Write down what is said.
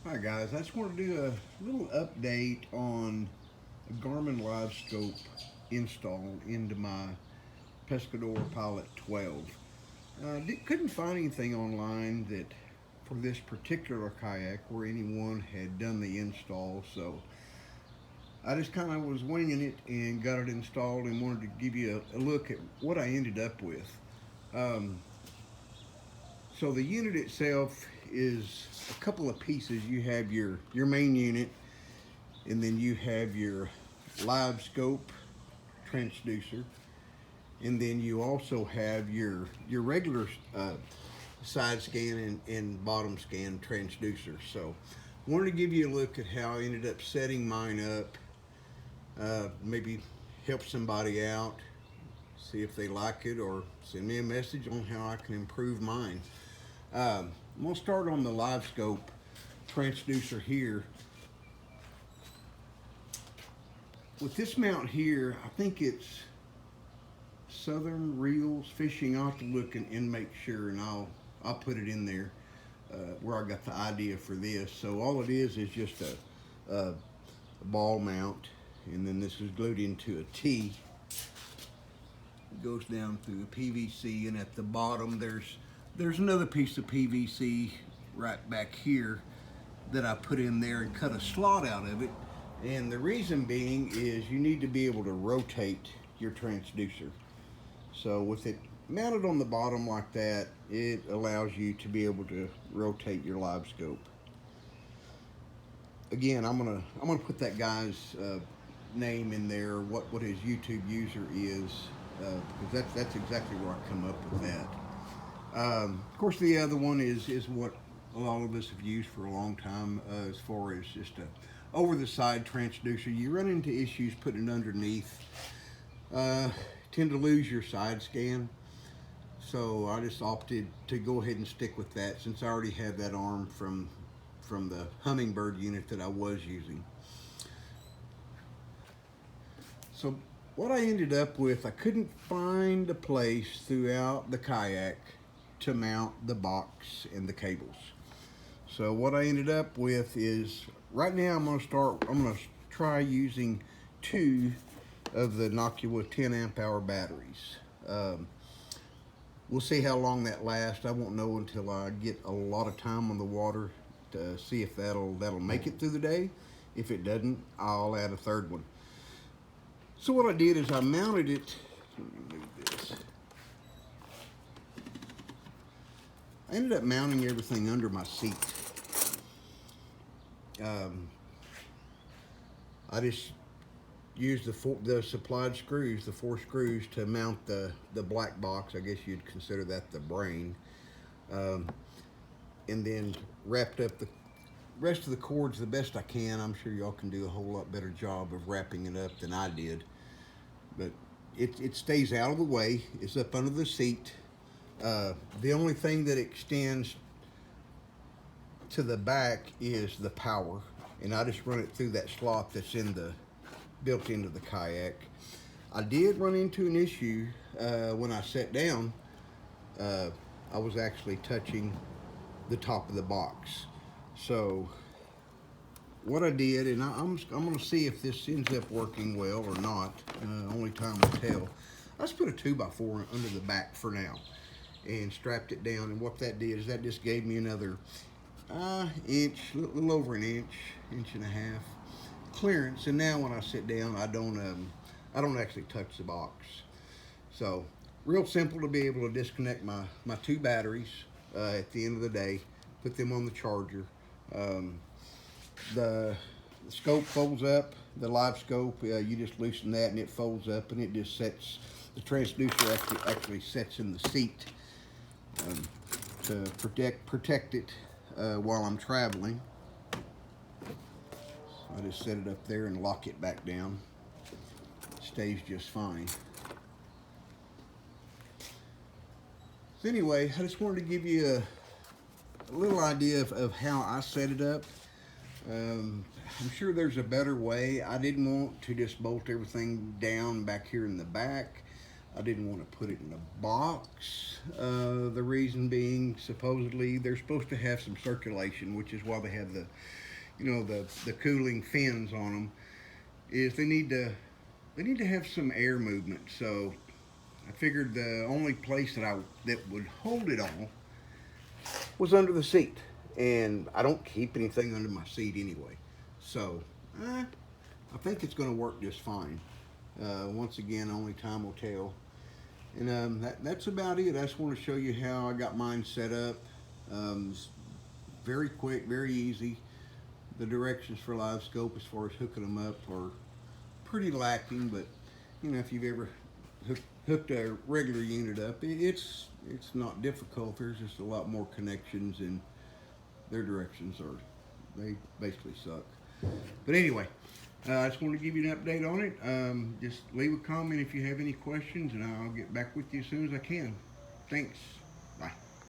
Hi guys, I just want to do a little update on a Garmin Livescope install into my Pescador Pilot 12. Couldn't find anything online that for this particular kayak where anyone had done the install, so I just kind of was winging it and got it installed and wanted to give you a look at what I ended up with. Um, so the unit itself is a couple of pieces. You have your main unit, and then you have your Livescope transducer, and then you also have your regular side scan and bottom scan transducer. So wanted to give you a look at how I ended up setting mine up, maybe help somebody out, see if they like it, or send me a message on how I can improve mine. I'm going to start on the Livescope transducer here. With this mount here, I think it's Southern Reels Fishing. I'll have to look and make sure, and I'll put it in there where I got the idea for this. So all it is just a ball mount, and then this is glued into a T. It goes down through the PVC, and at the bottom there's another piece of PVC right back here that I put in there and cut a slot out of it. And the reason being is you need to be able to rotate your transducer. So with it mounted on the bottom like that, it allows you to be able to rotate your Livescope. Again, I'm gonna put that guy's name in there, what his YouTube user is, because that's exactly where I come up with that. Of course, the other one is what a lot of us have used for a long time, as far as just a over-the-side transducer. You run into issues putting it underneath. Tend to lose your side scan, so I just opted to go ahead and stick with that since I already have that arm from the Hummingbird unit that I was using. So what I ended up with, I couldn't find a place throughout the kayak to mount the box and the cables. So what I ended up with is, right now I'm gonna try using 2 of the Nokia 10 amp hour batteries. We'll see how long that lasts. I won't know until I get a lot of time on the water to see if that'll make it through the day. If it doesn't, I'll add a 3rd one. So what I did is I mounted it. Let me move this. I ended up mounting everything under my seat. I just used the supplied screws, the 4 screws, to mount the black box. I guess you'd consider that the brain. And then wrapped up the rest of the cords the best I can. I'm sure y'all can do a whole lot better job of wrapping it up than I did. But it stays out of the way. It's up under the seat. The only thing that extends to the back is the power, and I just run it through that slot that's built into the kayak. I did run into an issue when I sat down. I was actually touching the top of the box. So what I did, and I'm going to see if this ends up working well or not. Only time will tell. I just put a 2x4 under the back for now and strapped it down, and what that did is that just gave me another inch, a little over an inch and a half clearance. And now when I sit down, I don't actually touch the box. So real simple to be able to disconnect my 2 batteries at the end of the day, put them on the charger. The scope folds up, the Livescope, you just loosen that and it folds up, and it just sets, the transducer actually sets in the seat to protect it while I'm traveling. So I just set it up there and lock it back down. It stays just fine. So anyway, I just wanted to give you a little idea of how I set it up. I'm sure there's a better way. I didn't want to just bolt everything down back here in the back. I didn't want to put it in a box. The reason being, supposedly they're supposed to have some circulation, which is why they have the, you know, the cooling fins on them. Is they need to have some air movement. So I figured the only place that would hold it all was under the seat, and I don't keep anything under my seat anyway. So I think it's going to work just fine. Once again, only time will tell. And that's about it. I just want to show you how I got mine set up. It's very quick, very easy. The directions for Livescope as far as hooking them up are pretty lacking, but you know, if you've ever hooked a regular unit up, it's not difficult. There's just a lot more connections, and their directions they basically suck. But anyway, I just want to give you an update on it. Just leave a comment if you have any questions, and I'll get back with you as soon as I can. Thanks.